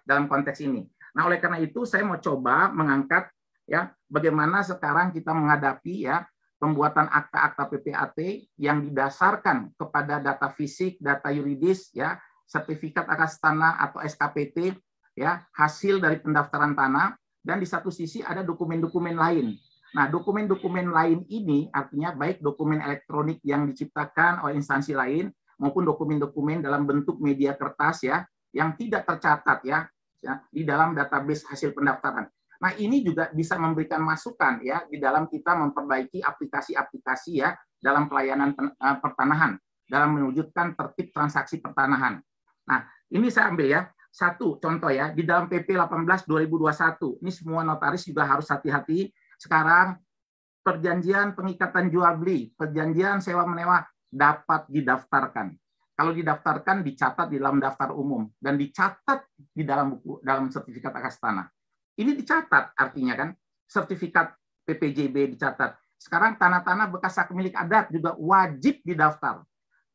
dalam konteks ini. Nah, oleh karena itu saya mau coba mengangkat ya bagaimana sekarang kita menghadapi ya pembuatan akta-akta PPAT yang didasarkan kepada data fisik, data yuridis, ya, sertifikat atas tanah atau SKPT, ya, hasil dari pendaftaran tanah, dan di satu sisi ada dokumen-dokumen lain. Nah, dokumen-dokumen lain ini artinya baik dokumen elektronik yang diciptakan oleh instansi lain maupun dokumen-dokumen dalam bentuk media kertas ya yang tidak tercatat ya di dalam database hasil pendaftaran. Nah, ini juga bisa memberikan masukan ya di dalam kita memperbaiki aplikasi-aplikasi ya dalam pelayanan pertanahan dalam mewujudkan tertib transaksi pertanahan. Nah, ini saya ambil ya satu contoh ya di dalam PP 18/2021. Ini semua notaris juga harus hati-hati sekarang perjanjian pengikatan jual beli, perjanjian sewa menyewa dapat didaftarkan. Kalau didaftarkan dicatat di dalam daftar umum dan dicatat di dalam buku dalam sertifikat akas tanah. Ini dicatat artinya kan sertifikat PPJB dicatat. Sekarang tanah-tanah bekas hak milik adat juga wajib didaftar.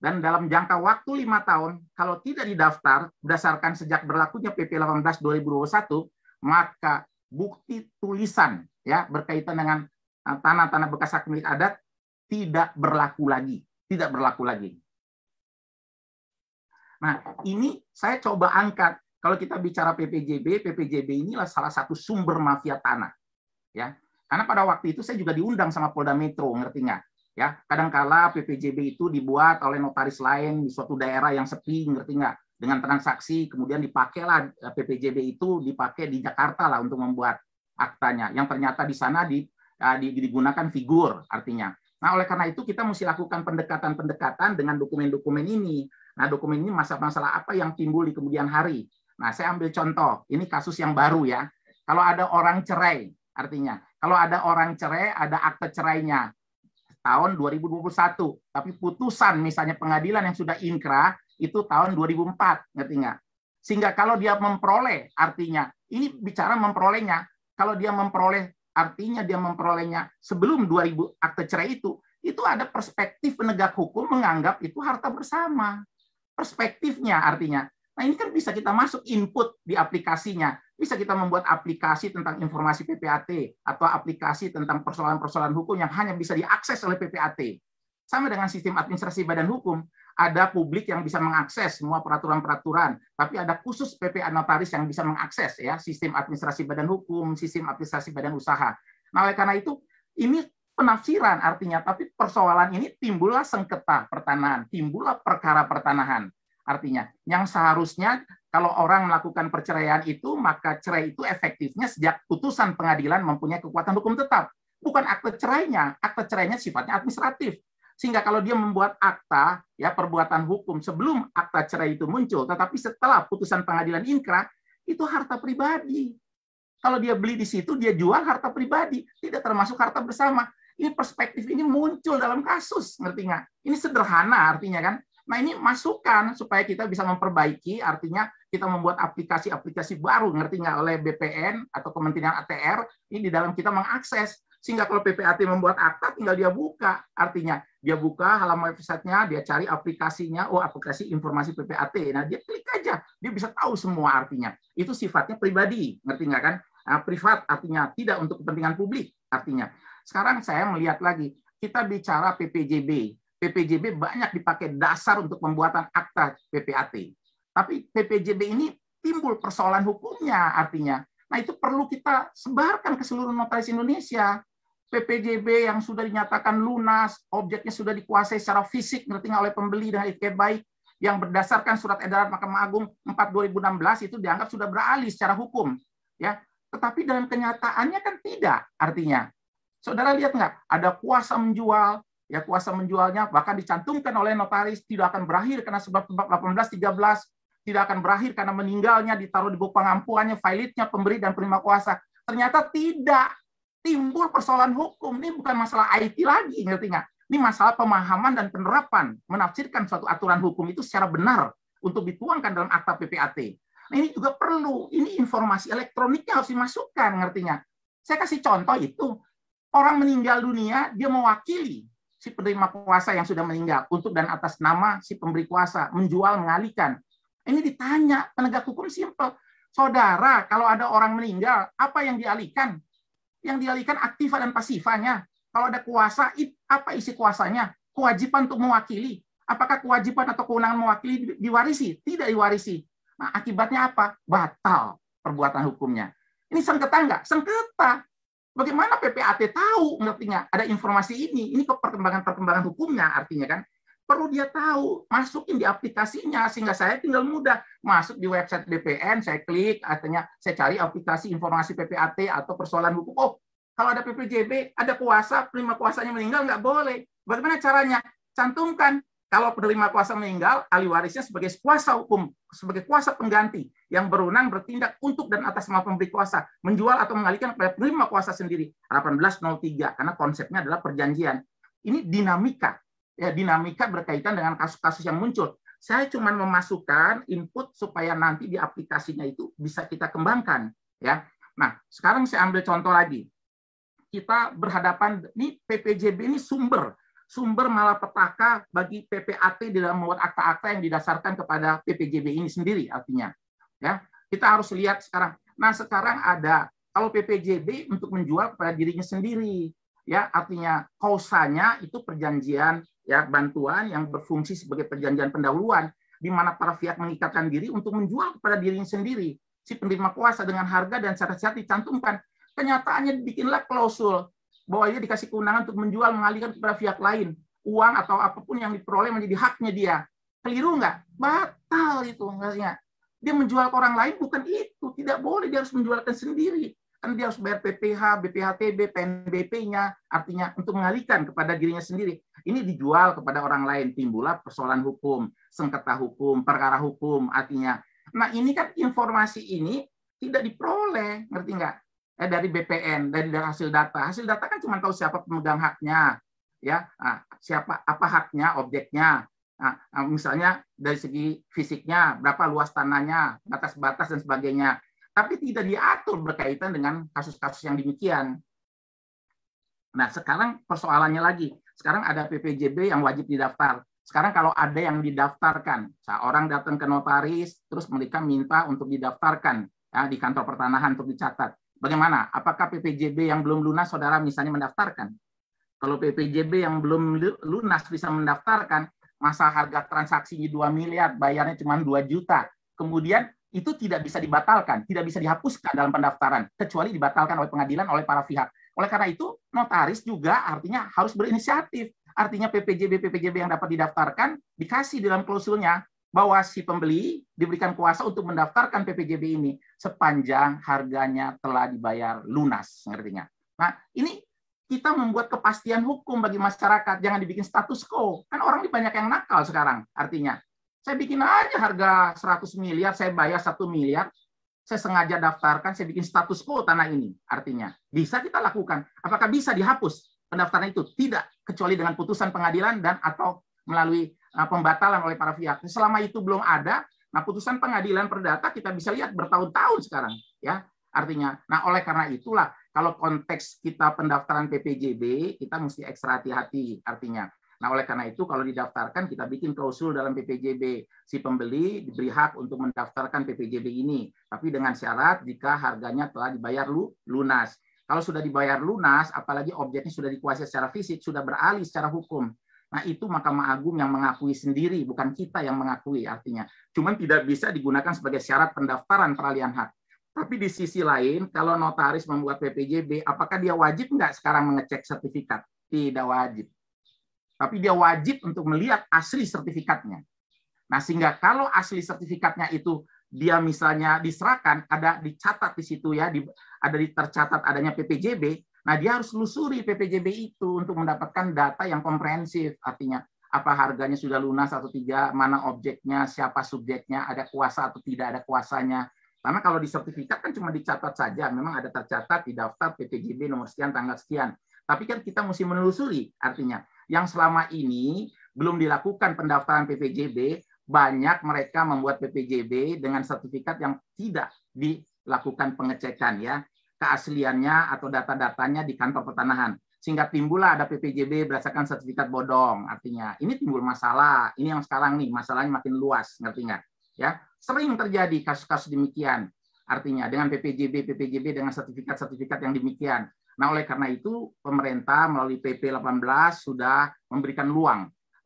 Dan dalam jangka waktu 5 tahun, kalau tidak didaftar berdasarkan sejak berlakunya PP 18/2021, maka bukti tulisan ya berkaitan dengan tanah-tanah bekas hak milik adat tidak berlaku lagi, tidak berlaku lagi. Nah, ini saya coba angkat. Kalau kita bicara PPJB, PPJB inilah salah satu sumber mafia tanah. Ya, karena pada waktu itu saya juga diundang sama Polda Metro, ngerti nggak? Ya, kadangkala PPJB itu dibuat oleh notaris lain di suatu daerah yang sepi, ngerti nggak? Dengan transaksi, kemudian dipakailah PPJB itu dipakai di Jakarta lah untuk membuat aktanya. Yang ternyata di sana digunakan figur, artinya. Nah, oleh karena itu kita mesti lakukan pendekatan-pendekatan dengan dokumen-dokumen ini. Nah, dokumen ini masalah-masalah apa yang timbul di kemudian hari. Nah, saya ambil contoh. Ini kasus yang baru ya. Kalau ada orang cerai, artinya. Kalau ada orang cerai, ada akte cerainya. Tahun 2021. Tapi putusan misalnya pengadilan yang sudah inkrah, itu tahun 2004. Ngerti nggak? Sehingga kalau dia memperoleh, artinya. Ini bicara memperolehnya. Kalau dia memperoleh, artinya dia memperolehnya sebelum 2000 akte cerai itu ada perspektif penegak hukum menganggap itu harta bersama. Perspektifnya artinya. Nah, ini kan bisa kita masuk input di aplikasinya. Bisa kita membuat aplikasi tentang informasi PPAT atau aplikasi tentang persoalan-persoalan hukum yang hanya bisa diakses oleh PPAT. Sama dengan sistem administrasi badan hukum, ada publik yang bisa mengakses semua peraturan-peraturan, tapi ada khusus PPA notaris yang bisa mengakses ya sistem administrasi badan hukum, sistem administrasi badan usaha. Nah, oleh karena itu ini penafsiran artinya, tapi persoalan ini timbullah sengketa pertanahan, timbullah perkara pertanahan. Artinya, yang seharusnya kalau orang melakukan perceraian itu, maka cerai itu efektifnya sejak putusan pengadilan mempunyai kekuatan hukum tetap. Bukan akte cerainya sifatnya administratif. Sehingga kalau dia membuat akta, ya perbuatan hukum sebelum akta cerai itu muncul, tetapi setelah putusan pengadilan inkrah, itu harta pribadi. Kalau dia beli di situ, dia jual harta pribadi, tidak termasuk harta bersama. Ini perspektif ini muncul dalam kasus, ngerti nggak? Ini sederhana artinya kan. Nah, ini masukan supaya kita bisa memperbaiki, artinya kita membuat aplikasi-aplikasi baru, ngerti nggak, oleh BPN atau Kementerian ATR, ini di dalam kita mengakses. Sehingga kalau PPAT membuat akta, tinggal dia buka. Artinya, dia buka halaman website-nya, dia cari aplikasinya, oh aplikasi informasi PPAT. Nah, dia klik aja, dia bisa tahu semua artinya. Itu sifatnya pribadi, ngerti nggak kan? Nah, privat artinya tidak untuk kepentingan publik, artinya. Sekarang saya melihat lagi, kita bicara PPJB. PPJB banyak dipakai dasar untuk pembuatan akta PPAT. Tapi PPJB ini timbul persoalan hukumnya artinya. Nah, itu perlu kita sebarkan ke seluruh notaris Indonesia. PPJB yang sudah dinyatakan lunas, objeknya sudah dikuasai secara fisik, ngerti nggak, oleh pembeli dengan etiket baik, yang berdasarkan surat edaran Mahkamah Agung 4/2016 itu dianggap sudah beralih secara hukum. Ya, tetapi dalam kenyataannya kan tidak artinya. Saudara lihat nggak? Ada kuasa menjual, ya kuasa menjualnya bahkan dicantumkan oleh notaris tidak akan berakhir karena sebab 1813, tidak akan berakhir karena meninggalnya, ditaruh di buku pengampuannya, filitnya, pemberi dan penerima kuasa. Ternyata tidak, timbul persoalan hukum. Ini bukan masalah IT lagi, ngerti nggak? Ini masalah pemahaman dan penerapan, menafsirkan suatu aturan hukum itu secara benar untuk dituangkan dalam akta PPAT. Nah, ini juga perlu, ini informasi elektroniknya harus dimasukkan, ngertinya. Saya kasih contoh itu, orang meninggal dunia, dia mewakili si penerima kuasa yang sudah meninggal untuk dan atas nama si pemberi kuasa menjual, mengalihkan. Ini ditanya penegak hukum simpel. Saudara, kalau ada orang meninggal, apa yang dialihkan? Yang dialihkan aktiva dan pasifanya. Kalau ada kuasa, apa isi kuasanya? Kewajiban untuk mewakili. Apakah kewajiban atau kewenangan mewakili diwarisi? Tidak diwarisi. Nah, akibatnya apa? Batal perbuatan hukumnya. Ini sengketa nggak? Sengketa. Bagaimana PPAT tahu, ngerti nggak? Ada informasi ini. Ini perkembangan hukumnya artinya kan. Perlu dia tahu, masukin di aplikasinya, sehingga saya tinggal mudah masuk di website BPN, saya klik, artinya saya cari aplikasi informasi PPAT atau persoalan hukum. Oh, kalau ada PPJB, ada kuasa, penerima kuasanya meninggal, nggak boleh. Bagaimana caranya? Cantumkan, kalau penerima kuasa meninggal, ahli warisnya sebagai kuasa hukum, sebagai kuasa pengganti, yang berwenang bertindak untuk dan atas nama pemberi kuasa, menjual atau mengalihkan kepada penerima kuasa sendiri. 1803, karena konsepnya adalah perjanjian. Ini dinamika. Ya, dinamika berkaitan dengan kasus-kasus yang muncul. Saya cuma memasukkan input supaya nanti di aplikasinya itu bisa kita kembangkan. Ya, nah sekarang saya ambil contoh lagi. Kita berhadapan ini PPJB ini sumber malapetaka bagi PPAT di dalam membuat akta-akta yang didasarkan kepada PPJB ini sendiri artinya. Ya, kita harus lihat sekarang. Nah sekarang ada kalau PPJB untuk menjual kepada dirinya sendiri. Ya, artinya kausanya itu perjanjian ya bantuan yang berfungsi sebagai perjanjian pendahuluan di mana para pihak mengikatkan diri untuk menjual kepada dirinya sendiri. Si penerima kuasa dengan harga dan syarat-syarat dicantumkan. Kenyataannya dibikinlah klausul bahwa dia dikasih kewenangan untuk menjual mengalihkan kepada pihak lain uang atau apapun yang diperoleh menjadi haknya dia. Keliru nggak? Batal itu enggaknya. Dia menjual ke orang lain bukan itu, tidak boleh, dia harus menjualkan sendiri. Kan dia harus bayar PPh, BPHTB, PNBP-nya, artinya untuk mengalihkan kepada dirinya sendiri. Ini dijual kepada orang lain, timbullah persoalan hukum, sengketa hukum, perkara hukum, artinya. Nah ini kan informasi ini tidak diperoleh, ngerti nggak? Dari BPN, dari hasil data. Hasil data kan cuma tahu siapa pemegang haknya, ya, siapa apa haknya, objeknya. Nah, misalnya dari segi fisiknya, berapa luas tanahnya, batas-batas dan sebagainya. Tapi tidak diatur berkaitan dengan kasus-kasus yang demikian. Nah, sekarang persoalannya lagi. Sekarang ada PPJB yang wajib didaftar. Sekarang kalau ada yang didaftarkan, seorang datang ke notaris, terus mereka minta untuk didaftarkan ya, di kantor pertanahan untuk dicatat. Bagaimana? Apakah PPJB yang belum lunas, saudara misalnya mendaftarkan? Kalau PPJB yang belum lunas bisa mendaftarkan, masa harga transaksinya 2 miliar, bayarnya cuma 2 juta. Kemudian itu tidak bisa dibatalkan, tidak bisa dihapuskan dalam pendaftaran, kecuali dibatalkan oleh pengadilan, oleh para pihak. Oleh karena itu, notaris juga artinya harus berinisiatif. Artinya PPJB yang dapat didaftarkan, dikasih dalam klausulnya, bahwa si pembeli diberikan kuasa untuk mendaftarkan PPJB ini, sepanjang harganya telah dibayar lunas. Ngertinya? Nah, ini kita membuat kepastian hukum bagi masyarakat, jangan dibikin status quo. Kan orang ini banyak yang nakal sekarang, artinya. Saya bikin aja harga 100 miliar, saya bayar 1 miliar, saya sengaja daftarkan, saya bikin status quo tanah ini. Artinya, bisa kita lakukan. Apakah bisa dihapus pendaftaran itu? Tidak, kecuali dengan putusan pengadilan dan atau melalui pembatalan oleh para pihak. Selama itu belum ada, nah putusan pengadilan perdata kita bisa lihat bertahun-tahun sekarang. Ya, artinya, nah oleh karena itulah, kalau konteks kita pendaftaran PPJB, kita mesti ekstra hati-hati artinya. Nah, oleh karena itu kalau didaftarkan kita bikin klausul dalam PPJB. Si pembeli diberi hak untuk mendaftarkan PPJB ini, tapi dengan syarat jika harganya telah dibayar lunas. Kalau sudah dibayar lunas, apalagi objeknya sudah dikuasai secara fisik, sudah beralih secara hukum. Nah, itu Mahkamah Agung yang mengakui sendiri, bukan kita yang mengakui artinya. Cuman tidak bisa digunakan sebagai syarat pendaftaran peralihan hak. Tapi di sisi lain, kalau notaris membuat PPJB, apakah dia wajib nggak sekarang mengecek sertifikat? Tidak wajib. Tapi dia wajib untuk melihat asli sertifikatnya. Nah, sehingga kalau asli sertifikatnya itu dia misalnya diserahkan, ada dicatat di situ ya, ada tercatat adanya PPJB, nah dia harus lusuri PPJB itu untuk mendapatkan data yang komprehensif, artinya apa harganya sudah lunas atau tidak, mana objeknya, siapa subjeknya, ada kuasa atau tidak ada kuasanya. Karena kalau di sertifikat kan cuma dicatat saja, memang ada tercatat di daftar PPJB nomor sekian, tanggal sekian. Tapi kan kita mesti menelusuri, artinya yang selama ini belum dilakukan pendaftaran PPJB, banyak mereka membuat PPJB dengan sertifikat yang tidak dilakukan pengecekan ya, keasliannya atau data-datanya di kantor pertanahan. Sehingga timbullah ada PPJB berdasarkan sertifikat bodong. Artinya ini timbul masalah. Ini yang sekarang nih, masalahnya makin luas, ngerti nggak? Ya, sering terjadi kasus-kasus demikian. artinya dengan PPJB dengan sertifikat-sertifikat yang demikian. Nah, oleh karena itu pemerintah melalui PP 18 sudah memberikan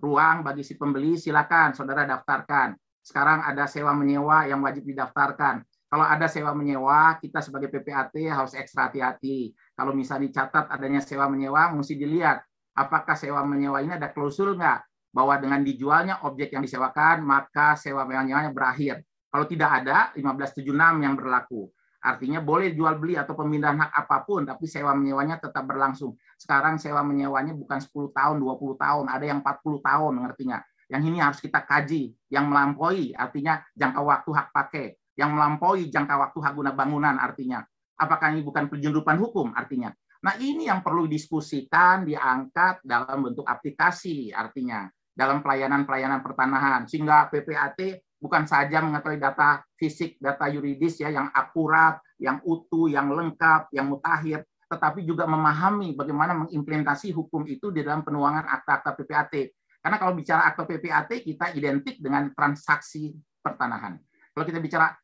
ruang bagi si pembeli, silakan saudara daftarkan. Sekarang ada sewa menyewa yang wajib didaftarkan. Kalau ada sewa menyewa, kita sebagai PPAT harus ekstra hati-hati. Kalau misalnya dicatat adanya sewa menyewa, mesti dilihat apakah sewa menyewa ini ada klausul nggak bahwa dengan dijualnya objek yang disewakan, maka sewa menyewanya berakhir. Kalau tidak ada, 1576 yang berlaku. Artinya boleh jual beli atau pemindahan hak apapun, tapi sewa menyewanya tetap berlangsung. Sekarang sewa menyewanya bukan 10 tahun, 20 tahun, ada yang 40 tahun, ngertinya. Yang ini harus kita kaji, yang melampaui, artinya jangka waktu hak pakai, yang melampaui jangka waktu hak guna bangunan, artinya. Apakah ini bukan penyelundupan hukum, artinya. Nah, ini yang perlu didiskusikan, diangkat dalam bentuk aplikasi, artinya. Dalam pelayanan-pelayanan pertanahan, sehingga PPAT bukan saja mengetahui data fisik, data yuridis ya yang akurat, yang utuh, yang lengkap, yang mutakhir, tetapi juga memahami bagaimana mengimplementasi hukum itu di dalam penuangan akta-akta PPAT. Karena kalau bicara akta PPAT, kita identik dengan transaksi pertanahan. Kalau kita bicara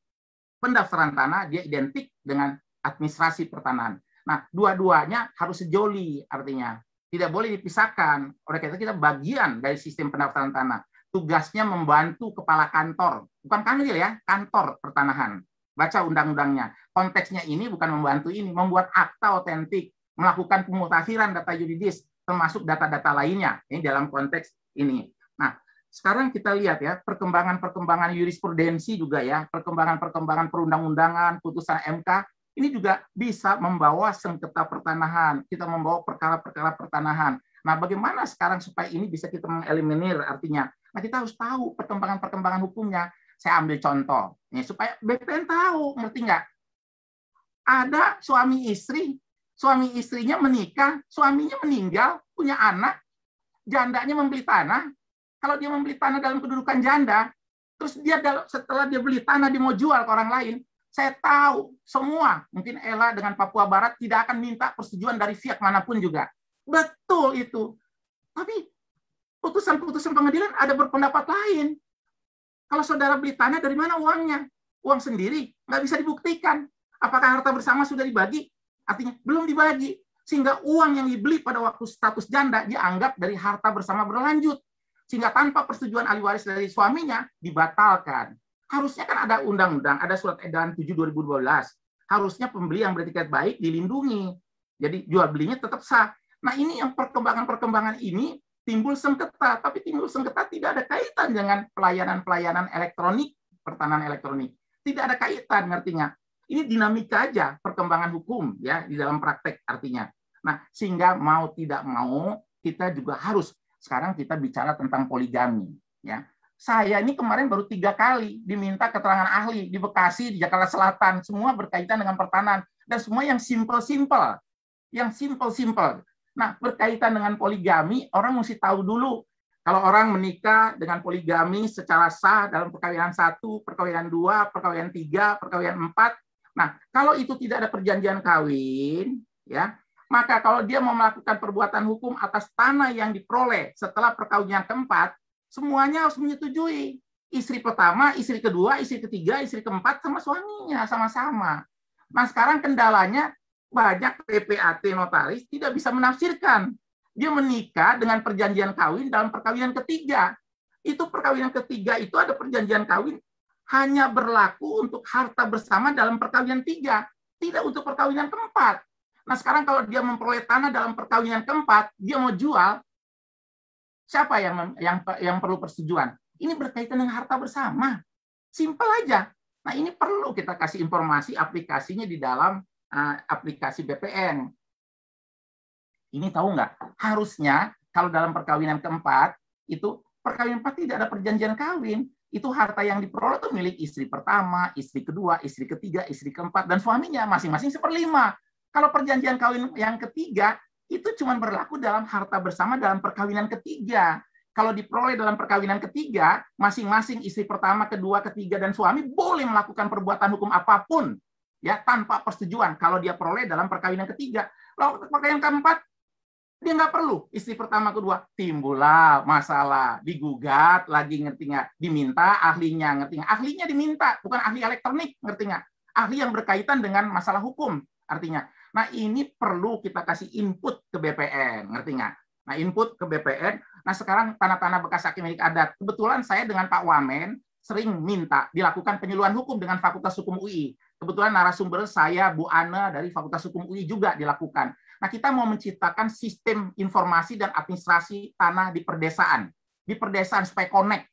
pendaftaran tanah, dia identik dengan administrasi pertanahan. Nah, dua-duanya harus sejoli, artinya. Tidak boleh dipisahkan. Oleh karena itu kita bagian dari sistem pendaftaran tanah. Tugasnya membantu kepala kantor, bukan kanwil ya, kantor pertanahan. Baca undang-undangnya. Konteksnya ini bukan membantu ini, membuat akta otentik, melakukan pemutakhiran data yuridis, termasuk data-data lainnya. Ini dalam konteks ini. Nah, sekarang kita lihat ya, perkembangan-perkembangan jurisprudensi juga ya, perkembangan-perkembangan perundang-undangan, putusan MK, ini juga bisa membawa sengketa pertanahan, kita membawa perkara-perkara pertanahan. Nah, bagaimana sekarang supaya ini bisa kita mengeliminir artinya? Nah, kita harus tahu perkembangan-perkembangan hukumnya. Saya ambil contoh, ya, supaya BPN tahu, ngerti nggak? Ada suami istrinya menikah, suaminya meninggal, punya anak, jandanya membeli tanah. Kalau dia membeli tanah dalam kedudukan janda, terus dia setelah dia beli tanah, dia mau jual ke orang lain, saya tahu semua, mungkin Ella dengan Papua Barat tidak akan minta persetujuan dari pihak manapun juga. Betul itu. Tapi putusan-putusan pengadilan ada berpendapat lain. Kalau saudara beli tanah, dari mana uangnya? Uang sendiri, nggak bisa dibuktikan. Apakah harta bersama sudah dibagi? Artinya belum dibagi. Sehingga uang yang dibeli pada waktu status janda dianggap dari harta bersama berlanjut. Sehingga tanpa persetujuan ahli waris dari suaminya, dibatalkan. Harusnya kan ada undang-undang, ada surat edaran 7/2012. Harusnya pembeli yang beretiket baik dilindungi. Jadi jual belinya tetap sah. Nah, ini yang perkembangan-perkembangan ini timbul sengketa, tapi timbul sengketa tidak ada kaitan dengan pelayanan-pelayanan elektronik, pertanahan elektronik. Tidak ada kaitan, ngertinya. Ini dinamika aja perkembangan hukum ya di dalam praktek artinya. Nah, sehingga mau tidak mau kita juga harus sekarang kita bicara tentang poligami ya. Saya ini kemarin baru 3 kali diminta keterangan ahli di Bekasi, di Jakarta Selatan, semua berkaitan dengan pertanahan dan semua yang simple-simple. Yang simple-simple. Nah, berkaitan dengan poligami, orang mesti tahu dulu kalau orang menikah dengan poligami secara sah dalam perkawinan 1, perkawinan 2, perkawinan 3, perkawinan 4. Nah, kalau itu tidak ada perjanjian kawin, ya, maka kalau dia mau melakukan perbuatan hukum atas tanah yang diperoleh setelah perkawinan keempat, semuanya harus menyetujui. Istri pertama, istri kedua, istri ketiga, istri keempat sama suaminya sama-sama. Nah, sekarang kendalanya banyak PPAT notaris tidak bisa menafsirkan. Dia menikah dengan perjanjian kawin dalam perkawinan ketiga. Itu perkawinan ketiga itu ada perjanjian kawin hanya berlaku untuk harta bersama dalam perkawinan 3, tidak untuk perkawinan keempat. Nah, sekarang kalau dia memperoleh tanah dalam perkawinan keempat, dia mau jual, siapa yang perlu persetujuan? Ini berkaitan dengan harta bersama. Simpel aja. Nah, ini perlu kita kasih informasi aplikasinya di dalam aplikasi BPN. Ini tahu nggak? Harusnya kalau dalam perkawinan keempat, itu perkawinan keempat tidak ada perjanjian kawin. Itu harta yang diperoleh itu milik istri pertama, istri kedua, istri ketiga, istri keempat, dan suaminya masing-masing 1/5. Kalau perjanjian kawin yang ketiga, itu cuma berlaku dalam harta bersama dalam perkawinan ketiga. Kalau diperoleh dalam perkawinan ketiga, masing-masing istri pertama, kedua, ketiga, dan suami boleh melakukan perbuatan hukum apapun ya tanpa persetujuan kalau dia peroleh dalam perkawinan ketiga. Lalu perkawinan keempat, dia nggak perlu istri pertama, kedua. Timbullah masalah, digugat lagi, ngerti nggak? Diminta ahlinya, ngerti nggak? Ahlinya diminta, bukan ahli elektronik, ngerti nggak? ahli yang berkaitan dengan masalah hukum artinya. Nah, ini perlu kita kasih input ke BPN, ngerti nggak? Nah, input ke BPN. Nah, sekarang tanah-tanah bekas hak milik adat. Kebetulan saya dengan Pak Wamen sering minta dilakukan penyuluhan hukum dengan Fakultas Hukum UI. Kebetulan narasumber saya, Bu Ana dari Fakultas Hukum UI juga dilakukan. Nah, kita mau menciptakan sistem informasi dan administrasi tanah di perdesaan supaya connect.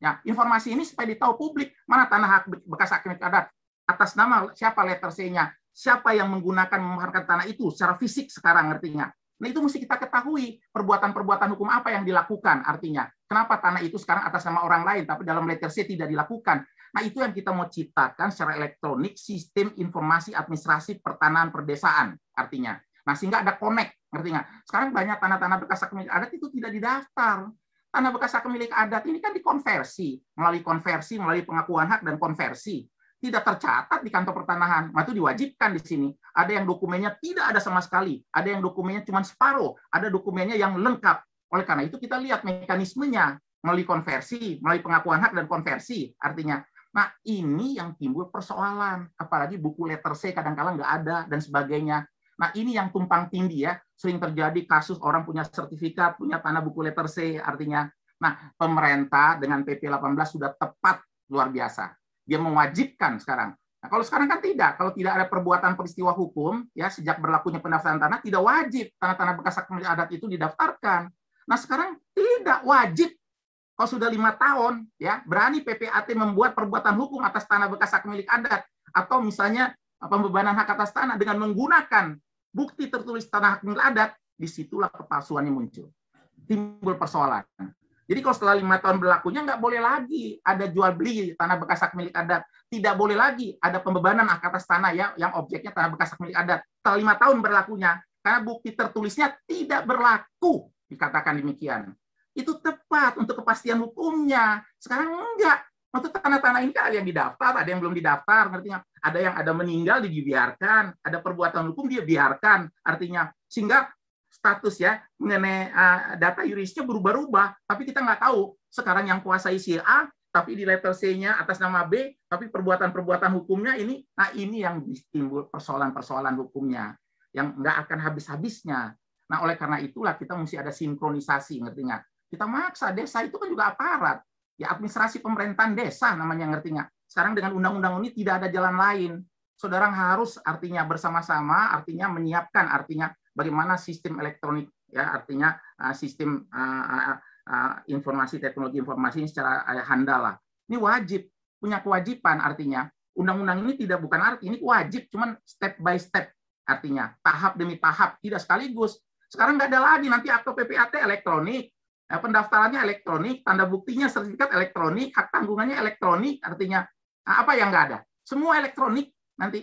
Ya, informasi ini supaya ditahu publik mana tanah hak bekas hak milik adat, atas nama siapa letter C-nya, siapa yang menggunakan memaharkan tanah itu secara fisik sekarang artinya. Nah, itu mesti kita ketahui perbuatan-perbuatan hukum apa yang dilakukan artinya. Kenapa tanah itu sekarang atas nama orang lain tapi dalam letter C tidak dilakukan. Nah, itu yang kita mau ciptakan secara elektronik sistem informasi administrasi pertanahan perdesaan artinya. Nah, sehingga ada connect, ngerti nggak? Sekarang banyak tanah-tanah bekas hak milik adat itu tidak didaftar. Tanah bekas hak milik adat ini kan dikonversi, melalui pengakuan hak dan konversi. Tidak tercatat di kantor pertanahan, nah itu diwajibkan di sini. Ada yang dokumennya tidak ada sama sekali, ada yang dokumennya cuma separuh, ada dokumennya yang lengkap. Oleh karena itu kita lihat mekanismenya melalui konversi, melalui pengakuan hak dan konversi artinya. Nah, ini yang timbul persoalan, apalagi buku letter C kadang-kala nggak ada dan sebagainya. Nah, ini yang tumpang tindih ya, sering terjadi kasus orang punya sertifikat, punya tanah buku letter C artinya. Nah, pemerintah dengan PP 18 sudah tepat luar biasa. Dia mewajibkan sekarang. Nah, kalau sekarang kan tidak. Kalau tidak ada perbuatan peristiwa hukum, ya sejak berlakunya pendaftaran tanah, tidak wajib tanah-tanah bekas hak milik adat itu didaftarkan. Nah, sekarang tidak wajib. Kalau sudah 5 tahun, ya berani PPAT membuat perbuatan hukum atas tanah bekas hak milik adat, atau misalnya pembebanan hak atas tanah dengan menggunakan bukti tertulis tanah hak milik adat, disitulah kepalsuannya muncul. Timbul persoalan. Jadi kalau setelah 5 tahun berlakunya nggak boleh lagi ada jual beli tanah bekas hak milik adat, tidak boleh lagi ada pembebanan hak atas tanah ya yang objeknya tanah bekas hak milik adat. Setelah 5 tahun berlakunya, karena bukti tertulisnya tidak berlaku, dikatakan demikian. Itu tepat untuk kepastian hukumnya. Sekarang enggak. Untuk tanah-tanah ini kan ada yang didaftar, ada yang belum didaftar, artinya ada yang ada meninggal dibiarkan, ada perbuatan hukum dia biarkan, artinya sehingga status ya mengenai data yurisnya berubah-ubah, tapi kita nggak tahu sekarang yang kuasai si A, tapi di letter C-nya atas nama B, tapi perbuatan-perbuatan hukumnya ini, nah ini yang timbul persoalan-persoalan hukumnya yang nggak akan habis-habisnya. Nah, oleh karena itulah kita mesti ada sinkronisasi, ngerti nggak? Kita maksa desa itu kan juga aparat, ya administrasi pemerintahan desa namanya, ngerti nggak? Sekarang dengan undang-undang ini tidak ada jalan lain. Saudara harus artinya bersama-sama, artinya menyiapkan, artinya bagaimana sistem elektronik ya artinya sistem informasi teknologi informasi ini secara handal lah. Ini wajib, punya kewajiban artinya. Undang-undang ini tidak bukan arti ini wajib, cuman step by step artinya tahap demi tahap, tidak sekaligus. Sekarang nggak ada lagi nanti akte PPAT elektronik, pendaftarannya elektronik, tanda buktinya sertifikat elektronik, hak tanggungannya elektronik, artinya apa yang nggak ada? Semua elektronik nanti.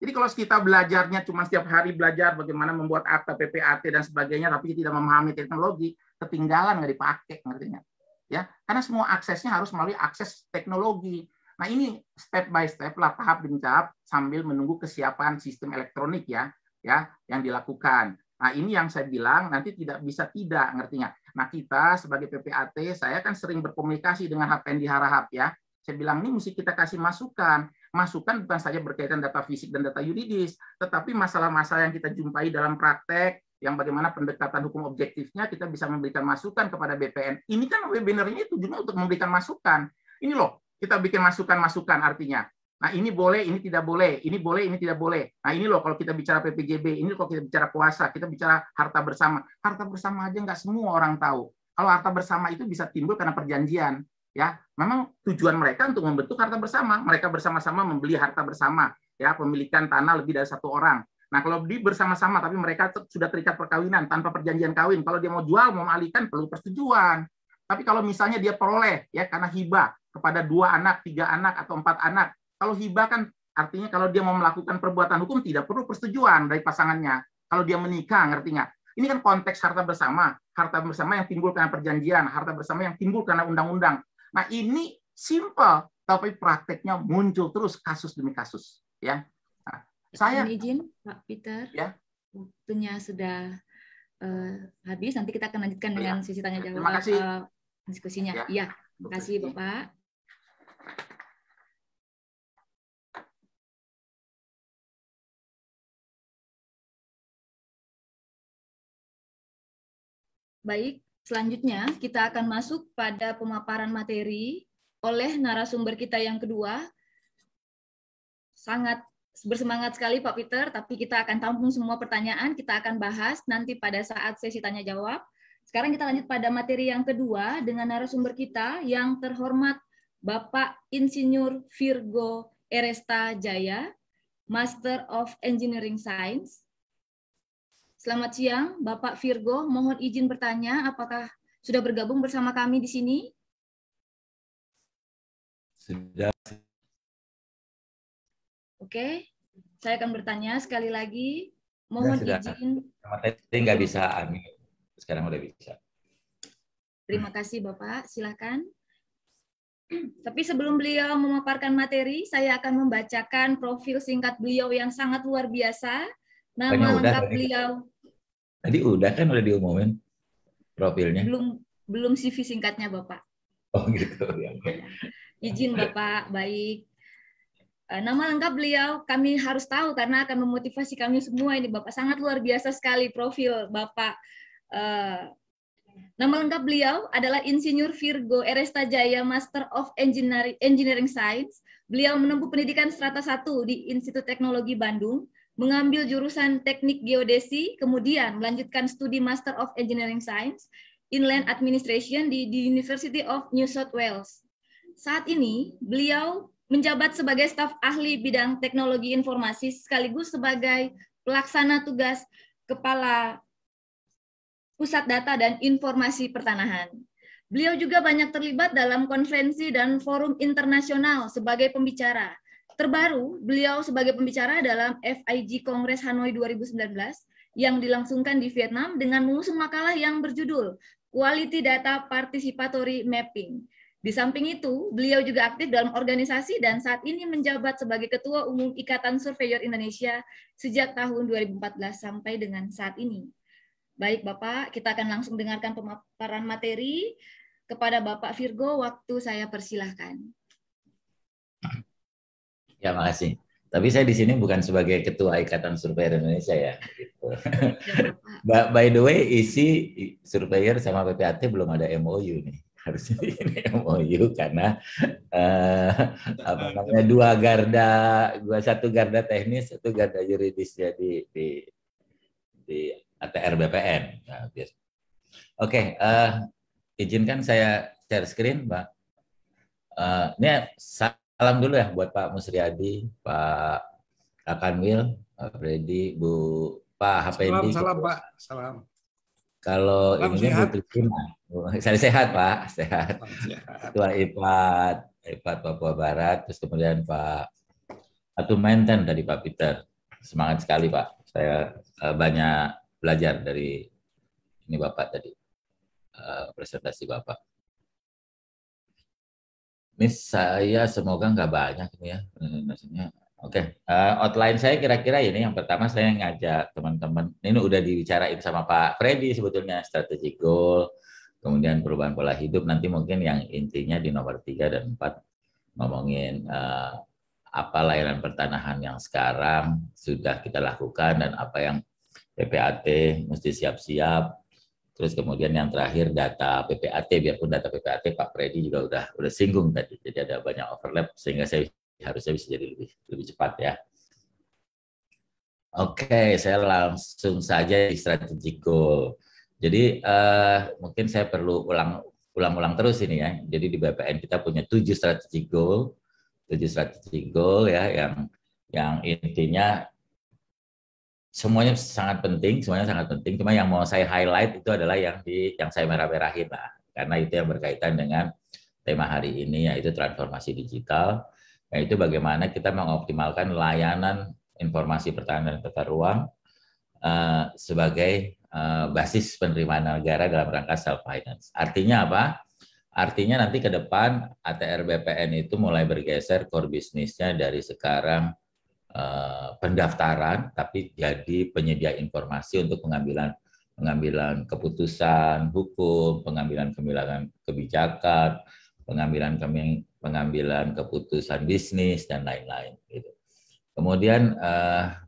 Jadi kalau kita belajarnya cuma setiap hari belajar bagaimana membuat akta PPAT dan sebagainya, tapi tidak memahami teknologi, ketinggalan nggak dipakai, ngertinya? Ya, karena semua aksesnya harus melalui akses teknologi. Nah ini step by step lah, tahap demi tahap sambil menunggu kesiapan sistem elektronik ya yang dilakukan. Nah ini yang saya bilang nanti tidak bisa tidak, ngertinya? Nah kita sebagai PPAT, saya kan sering berkomunikasi dengan HPN di Harahap ya. Saya bilang ini mesti kita kasih masukan. Masukan bukan saja berkaitan data fisik dan data yuridis, tetapi masalah-masalah yang kita jumpai dalam praktek, yang bagaimana pendekatan hukum objektifnya, kita bisa memberikan masukan kepada BPN. Ini kan webinar ini tujuannya untuk memberikan masukan. Ini loh, kita bikin masukan-masukan artinya. Nah ini boleh, ini tidak boleh, ini boleh, ini tidak boleh. Nah ini loh kalau kita bicara PPJB, ini kalau kita bicara kuasa, kita bicara harta bersama. Harta bersama aja nggak semua orang tahu. Kalau harta bersama itu bisa timbul karena perjanjian. Ya, memang tujuan mereka untuk membentuk harta bersama. Mereka bersama-sama membeli harta bersama, ya, pemilikan tanah lebih dari satu orang. Nah, kalau di bersama-sama tapi mereka sudah terikat perkawinan tanpa perjanjian kawin, kalau dia mau jual, mau mengalihkan perlu persetujuan. Tapi kalau misalnya dia peroleh ya karena hibah kepada 2 anak, 3 anak atau 4 anak. Kalau hibah kan artinya kalau dia mau melakukan perbuatan hukum tidak perlu persetujuan dari pasangannya. Kalau dia menikah, ngerti nggak? Ini kan konteks harta bersama yang timbul karena perjanjian, harta bersama yang timbul karena undang-undang. Nah ini simple, tapi prakteknya muncul terus kasus demi kasus. Ya, nah, saya izin Pak Peter, ya. Waktunya sudah habis. Nanti kita akan lanjutkan dengan sesi tanya jawab. Terima kasih. Diskusinya. Iya, terima kasih Bapak. Baik, selanjutnya kita akan masuk pada pemaparan materi oleh narasumber kita yang kedua. Sangat bersemangat sekali Pak Peter, tapi kita akan tampung semua pertanyaan, kita akan bahas nanti pada saat sesi tanya jawab. Sekarang kita lanjut pada materi yang kedua dengan narasumber kita yang terhormat Bapak Insinyur Virgo Eresta Jaya, Master of Engineering Science. Selamat siang, Bapak Virgo. Mohon izin bertanya, apakah sudah bergabung bersama kami di sini? Sudah. Oke, saya akan bertanya sekali lagi. Mohon izin. Tadi nggak bisa, sekarang udah bisa. Terima kasih, Bapak. Silakan. Tapi sebelum beliau memaparkan materi, saya akan membacakan profil singkat beliau yang sangat luar biasa. Nama lengkap beliau. Tadi udah kan, udah diumumin profilnya. Belum CV singkatnya, Bapak. Oh gitu. Ya. Izin Bapak, baik. Nama lengkap beliau kami harus tahu karena akan memotivasi kami semua ini, Bapak. Sangat luar biasa sekali profil Bapak. Nama lengkap beliau adalah Insinyur Virgo Eresta Jaya, Master of Engineering Science. Beliau menempuh pendidikan strata 1 di Institut Teknologi Bandung, mengambil jurusan Teknik Geodesi, kemudian melanjutkan studi Master of Engineering Science, Inland Administration di University of New South Wales. Saat ini, beliau menjabat sebagai staf ahli bidang teknologi informasi sekaligus sebagai pelaksana tugas Kepala Pusat Data dan Informasi Pertanahan. Beliau juga banyak terlibat dalam konferensi dan forum internasional sebagai pembicara. Terbaru, beliau sebagai pembicara dalam FIG Kongres Hanoi 2019 yang dilangsungkan di Vietnam dengan mengusung makalah yang berjudul Quality Data Participatory Mapping. Di samping itu, beliau juga aktif dalam organisasi dan saat ini menjabat sebagai Ketua Umum Ikatan Surveyor Indonesia sejak tahun 2014 sampai dengan saat ini. Baik Bapak, kita akan langsung dengarkan pemaparan materi. Kepada Bapak Virgo, waktu saya persilahkan. Ya, makasih. Tapi saya di sini bukan sebagai Ketua Ikatan Surveyor Indonesia ya. Gitu. Ya, by the way, isi Surveyor sama PPAT belum ada MOU nih. Harusnya ini MOU karena satu garda teknis, satu garda yuridisnya di ATR BPN. Nah, Oke, izinkan saya share screen, Mbak. Ini salam dulu ya buat Pak Musriadi, Pak Kakanwil, Pak Freddy, Pak Hapendi. Salam Pak, salam. Kalau ini Bu Kristina, saya sehat Pak, sehat. Ketua IPAT Papua Barat, terus kemudian Pak Menten tadi Pak Peter. Semangat sekali Pak, saya banyak belajar dari ini Bapak tadi, presentasi Bapak. Ini saya semoga nggak banyak ini ya presentasinya. Oke, outline saya kira-kira ini. Yang pertama saya ngajak teman-teman, ini udah dibicarain sama Pak Freddy sebetulnya, strategic goal, kemudian perubahan pola hidup, nanti mungkin yang intinya di nomor 3 dan 4 ngomongin apa layanan pertanahan yang sekarang sudah kita lakukan dan apa yang PPAT mesti siap-siap. Terus kemudian yang terakhir data PPAT, biarpun data PPAT Pak Freddy juga udah singgung tadi, jadi ada banyak overlap sehingga saya harusnya bisa jadi lebih cepat ya. Oke, saya langsung saja di strategic goal. Jadi mungkin saya perlu ulang terus ini ya. Jadi di BPN kita punya 7 strategic goal, ya yang intinya semuanya sangat penting. Cuma yang mau saya highlight itu adalah yang saya merah-merahin lah, karena itu yang berkaitan dengan tema hari ini yaitu transformasi digital. Yaitu bagaimana kita mengoptimalkan layanan informasi pertahanan dan tata ruang sebagai basis penerimaan negara dalam rangka self-finance. Artinya apa? Artinya nanti ke depan ATR BPN itu mulai bergeser core bisnisnya dari sekarang pendaftaran, tapi jadi penyedia informasi untuk pengambilan keputusan hukum, pengambilan kebijakan, pengambilan keputusan bisnis dan lain-lain. Gitu. Kemudian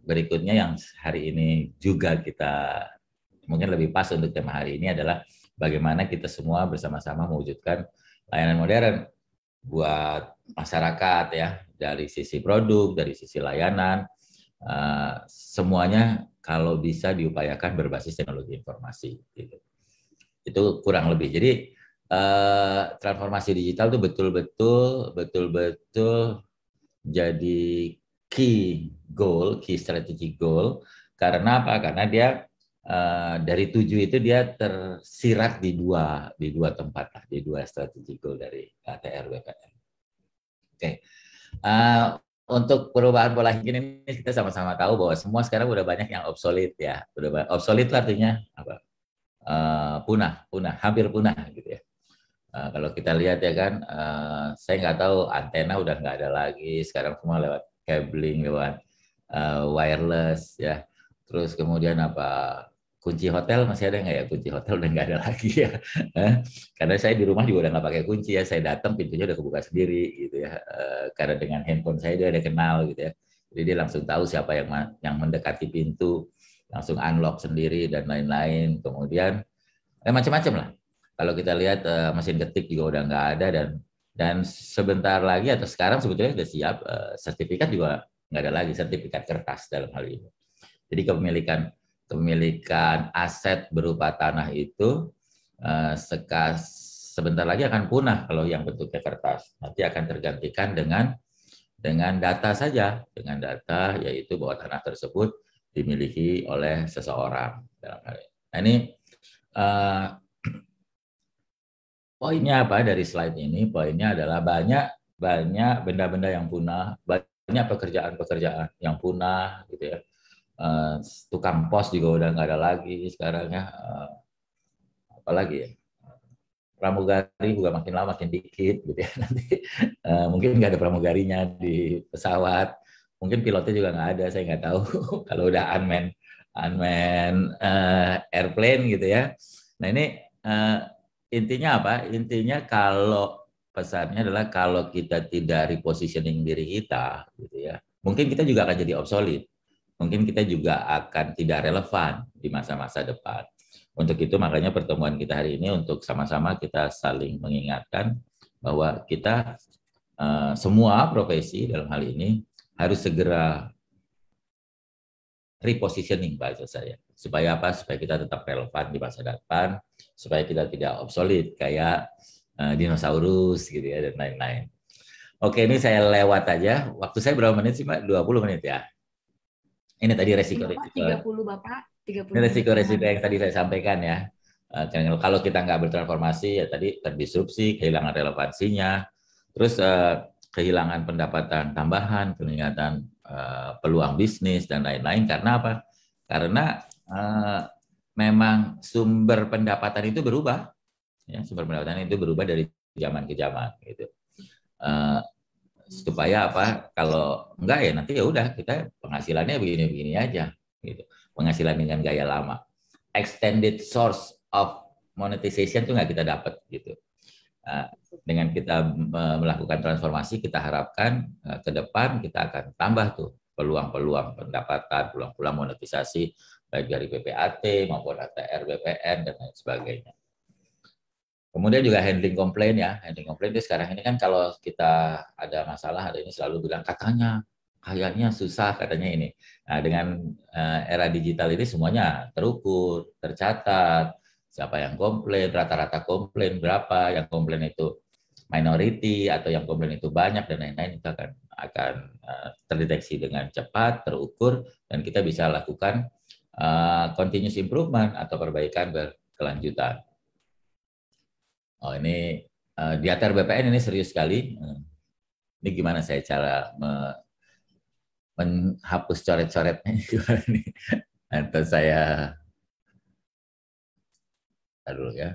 berikutnya yang hari ini juga kita mungkin lebih pas untuk tema hari ini adalah bagaimana kita semua bersama-sama mewujudkan layanan modern buat masyarakat ya, dari sisi produk, dari sisi layanan, semuanya kalau bisa diupayakan berbasis teknologi informasi. Gitu. Itu kurang lebih. Jadi transformasi digital itu betul-betul jadi key goal, key strategic goal. Karena apa? Karena dia dari 7 itu dia tersirat di dua tempat lah, di 2 strategic goal dari ATR BPN. Oke. Untuk perubahan pola hidup ini kita sama-sama tahu bahwa semua sekarang udah banyak yang obsolete ya. Obsolete artinya apa? Punah, hampir punah gitu ya. Kalau kita lihat ya kan, saya nggak tahu, antena udah nggak ada lagi, sekarang semua lewat cabling, lewat wireless ya. Terus kemudian apa, kunci hotel masih ada nggak ya? Kunci hotel udah nggak ada lagi ya. Karena saya di rumah juga udah nggak pakai kunci ya, saya datang pintunya udah kebuka sendiri gitu ya. Karena dengan handphone saya dia ada kenal gitu ya. Jadi dia langsung tahu siapa yang mendekati pintu, langsung unlock sendiri dan lain-lain. Kemudian macam-macam lah. Kalau kita lihat mesin ketik juga udah nggak ada, dan sebentar lagi atau sekarang sebetulnya sudah siap, sertifikat juga nggak ada lagi, sertifikat kertas dalam hal ini. Jadi kepemilikan aset berupa tanah itu sebentar lagi akan punah kalau yang bentuknya kertas. Nanti akan tergantikan dengan data saja, dengan data yaitu bahwa tanah tersebut dimiliki oleh seseorang dalam hal ini. Nah, ini poinnya apa dari slide ini? Poinnya adalah banyak benda-benda yang punah, banyak pekerjaan-pekerjaan yang punah gitu ya. Tukang pos juga udah nggak ada lagi sekarang ya. Apalagi ya, pramugari juga makin lama makin dikit gitu ya. Nanti mungkin nggak ada pramugarinya di pesawat, mungkin pilotnya juga nggak ada, saya nggak tahu. Kalau udah unmanned airplane gitu ya. Nah ini intinya apa? Intinya kalau pesannya adalah kalau kita tidak repositioning diri kita gitu ya, mungkin kita juga akan jadi obsolete. Mungkin kita juga akan tidak relevan di masa-masa depan. Untuk itu makanya pertemuan kita hari ini untuk sama-sama kita saling mengingatkan bahwa kita semua profesi dalam hal ini harus segera repositioning bahasa saya. Supaya apa? Supaya kita tetap relevan di masa depan, supaya kita tidak obsolete kayak dinosaurus gitu ya dan lain-lain. Oke, ini saya lewat aja. Waktu saya berapa menit sih, Mbak? 20 menit ya. Ini tadi resiko-resiko. 30 Bapak, 30. Ini resiko-resiko yang tadi saya sampaikan ya. Kalau kita nggak bertransformasi ya tadi terdisrupsi, kehilangan relevansinya, terus kehilangan pendapatan tambahan, peningkatan peluang bisnis dan lain-lain. Karena apa? Karena memang sumber pendapatan itu berubah, ya, sumber pendapatan itu berubah dari zaman ke zaman, gitu. Supaya apa? Kalau enggak ya nanti ya udah kita penghasilannya begini-begini aja, gitu. Penghasilan dengan gaya lama. Extended source of monetization itu nggak kita dapat, gitu. Dengan kita melakukan transformasi, kita harapkan ke depan kita akan tambah tuh peluang-peluang pendapatan, peluang-peluang monetisasi baik dari PPAT maupun ATR, BPN dan lain sebagainya. Kemudian juga handling komplain ya, handling komplain itu sekarang ini kan kalau kita ada masalah ada ini selalu bilang katanya, kayaknya susah katanya ini. Nah dengan era digital ini semuanya terukur, tercatat, siapa yang komplain, rata-rata komplain berapa, yang komplain itu minority atau yang komplain itu banyak dan lain-lain, itu akan terdeteksi dengan cepat, terukur, dan kita bisa lakukan continuous improvement atau perbaikan berkelanjutan. Oh ini di ATR BPN ini serius sekali. Ini gimana saya cara menghapus coret-coretnya gimana nih? Atau saya dulu ya.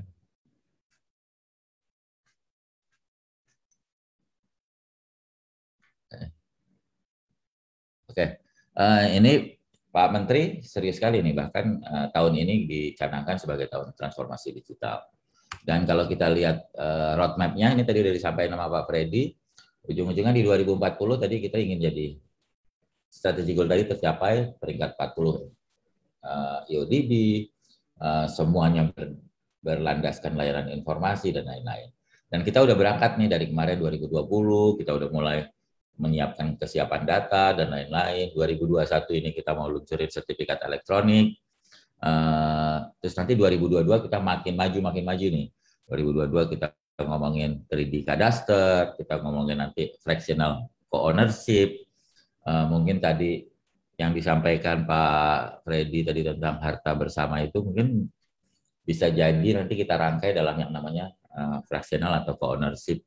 Oke, ini Pak Menteri serius sekali nih, bahkan tahun ini dicanangkan sebagai tahun transformasi digital. Dan kalau kita lihat roadmap-nya, ini tadi sudah disampaikan sama Pak Freddy, ujung-ujungnya di 2040 tadi kita ingin jadi strategi goal tadi tercapai peringkat 40 IODB, semuanya berlandaskan layanan informasi dan lain-lain. Dan kita udah berangkat nih dari kemarin 2020, kita udah mulai menyiapkan kesiapan data dan lain-lain. 2021 ini kita mau luncurin sertifikat elektronik. Terus nanti 2022 kita makin maju nih. 2022 kita ngomongin 3D cadastre, kita ngomongin nanti fractional co-ownership. Mungkin tadi yang disampaikan Pak Freddy tadi tentang harta bersama itu mungkin bisa jadi nanti kita rangkai dalam yang namanya fractional atau co-ownership.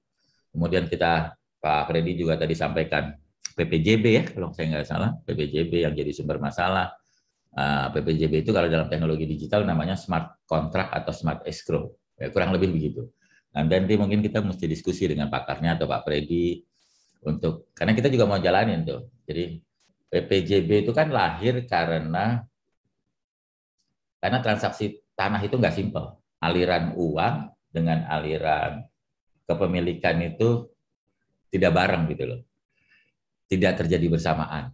Kemudian kita, Pak Freddy juga tadi sampaikan PPJB ya, kalau saya nggak salah, PPJB yang jadi sumber masalah. PPJB itu kalau dalam teknologi digital namanya smart contract atau smart escrow, ya, kurang lebih begitu. Nanti mungkin kita mesti diskusi dengan pakarnya atau Pak Freddy untuk, karena kita juga mau jalanin tuh. Jadi PPJB itu kan lahir karena transaksi tanah itu nggak simpel. Aliran uang dengan aliran kepemilikan itu tidak bareng gitu loh. Tidak terjadi bersamaan.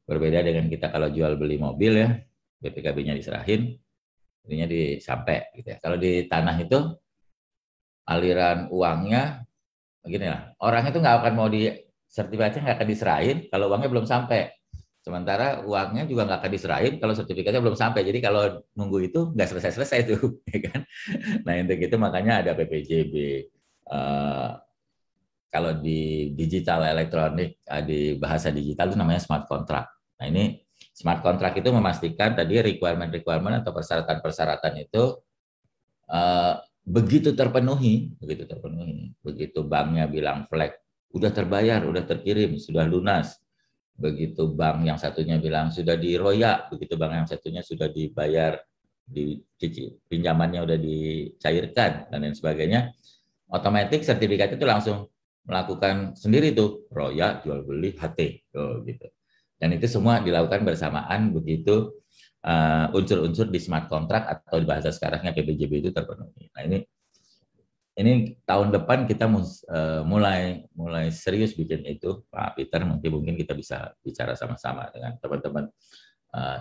Berbeda dengan kita kalau jual beli mobil ya, BPKB-nya diserahin, ininya disampai gitu ya. Kalau di tanah itu aliran uangnya begini lah, orang itu nggak akan mau di sertifikatnya nggak akan diserahin kalau uangnya belum sampai. Sementara uangnya juga nggak akan diserahin kalau sertifikatnya belum sampai. Jadi kalau nunggu itu nggak selesai tuh, ya kan? Nah untuk itu makanya ada PPJB. Kalau di digital elektronik, di bahasa digital itu namanya smart contract. Nah ini smart contract itu memastikan tadi requirement atau persyaratan itu begitu terpenuhi, begitu banknya bilang flag, udah terbayar, udah terkirim, sudah lunas. Begitu bank yang satunya bilang sudah diroyak, begitu bank yang satunya sudah dibayar, pinjamannya udah dicairkan dan lain sebagainya, otomatis sertifikat itu langsung melakukan sendiri tuh royak, jual beli, HT gitu. Dan itu semua dilakukan bersamaan begitu unsur-unsur di smart contract atau di bahasa sekarangnya PPJB itu terpenuhi. Nah ini tahun depan kita mulai serius bikin itu, Pak Peter. Mungkin kita bisa bicara sama-sama dengan teman-teman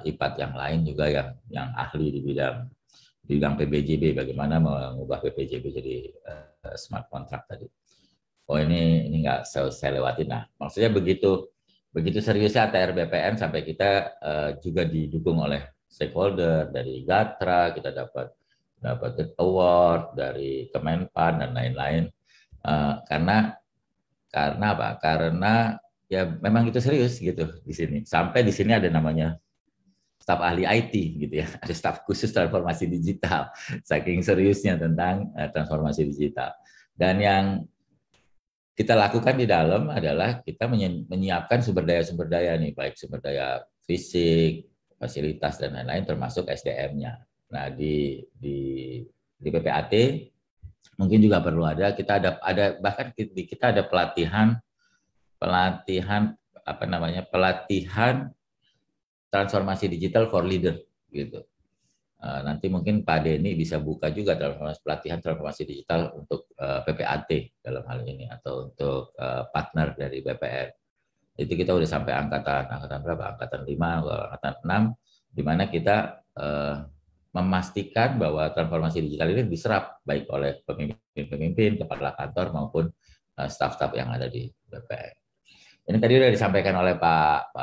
IPAT yang lain juga yang ahli di bidang PPJB, bagaimana mengubah PPJB jadi smart contract tadi. Oh ini nggak saya lewatin. Nah maksudnya begitu seriusnya ATR BPN sampai kita juga didukung oleh stakeholder dari Gatra, kita dapat award dari Kemenpan dan lain-lain. Karena apa? Karena ya memang itu serius gitu di sini. Sampai di sini ada namanya staf ahli IT gitu ya, ada staf khusus transformasi digital. Saking seriusnya tentang transformasi digital. Dan yang kita lakukan di dalam adalah kita menyiapkan sumber daya nih, baik sumber daya fisik, fasilitas dan lain-lain, termasuk SDM-nya. Nah di PPAT mungkin juga perlu ada, bahkan kita ada pelatihan transformasi digital for leader gitu. Nanti mungkin Pak Denny bisa buka juga dalam pelatihan transformasi digital untuk PPAT dalam hal ini atau untuk partner dari BPN. Itu kita udah sampai angkatan berapa? Angkatan 5 atau angkatan 6, di mana kita memastikan bahwa transformasi digital ini diserap baik oleh pemimpin, kepala kantor maupun staf-staf yang ada di BPN. Ini tadi sudah disampaikan oleh Pak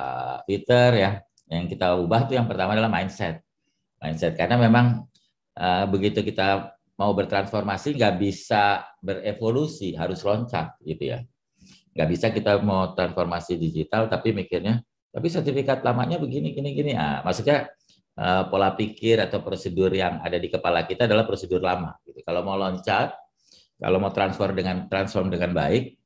Peter ya. Yang kita ubah itu yang pertama adalah mindset, karena memang begitu kita mau bertransformasi nggak bisa berevolusi, harus loncat gitu ya. Nggak bisa kita mau transformasi digital tapi mikirnya tapi sertifikat lamanya begini gini. Nah, maksudnya pola pikir atau prosedur yang ada di kepala kita adalah prosedur lama gitu. Kalau mau loncat, kalau mau transform dengan baik,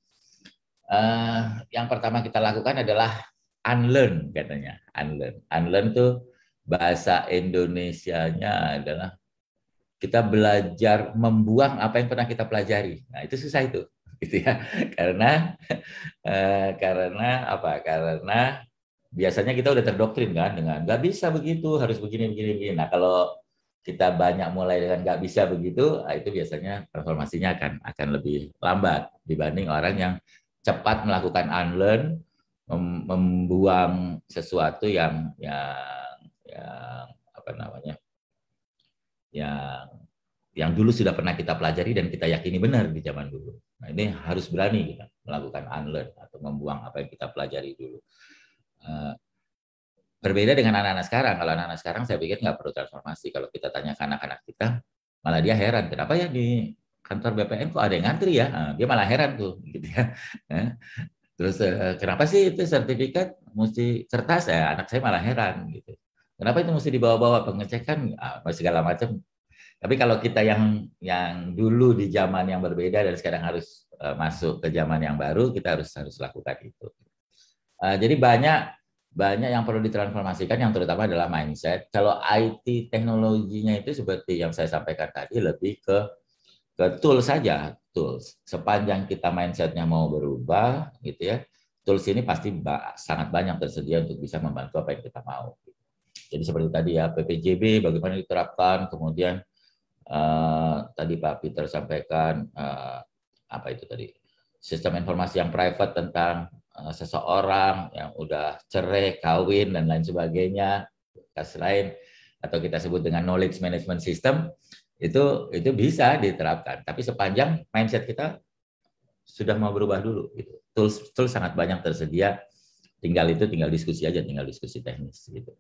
yang pertama kita lakukan adalah unlearn katanya. Unlearn tuh bahasa Indonesianya adalah kita belajar membuang apa yang pernah kita pelajari. Nah itu susah itu, gitu ya. Karena apa? Karena biasanya kita udah terdoktrin kan dengan nggak bisa begitu, harus begini. Nah kalau kita banyak mulai dengan nggak bisa begitu, itu biasanya transformasinya akan lebih lambat dibanding orang yang cepat melakukan unlearn, membuang sesuatu yang apa namanya, yang dulu sudah pernah kita pelajari dan kita yakini benar di zaman dulu. Nah, ini harus berani kita melakukan unlearn atau membuang apa yang kita pelajari dulu. Berbeda dengan anak-anak sekarang. Kalau anak-anak sekarang saya pikir nggak perlu transformasi. Kalau kita tanya ke anak-anak kita, malah dia heran. Kenapa ya di kantor BPN kok ada yang ngantri ya? Nah, dia malah heran tuh. Gitu ya. Terus kenapa sih itu sertifikat mesti kertas? Anak saya malah heran. Gitu. Kenapa itu mesti dibawa-bawa pengecekan? Segala macam. Tapi kalau kita yang dulu di zaman yang berbeda dan sekarang harus masuk ke zaman yang baru, kita harus lakukan itu. Jadi banyak yang perlu ditransformasikan, yang terutama adalah mindset. Kalau IT teknologinya itu seperti yang saya sampaikan tadi, lebih ke tools saja, tools. Sepanjang kita mindsetnya mau berubah, gitu ya, tools ini pasti sangat banyak tersedia untuk bisa membantu apa yang kita mau. Jadi seperti tadi ya, PPJB bagaimana diterapkan, kemudian tadi Pak Peter sampaikan apa itu tadi, sistem informasi yang private tentang seseorang yang udah cerai, kawin dan lain sebagainya, kasus lain, atau kita sebut dengan knowledge management system, itu bisa diterapkan. Tapi sepanjang mindset kita sudah mau berubah dulu, gitu. Tools sangat banyak tersedia, tinggal diskusi aja, tinggal diskusi teknis, gitu.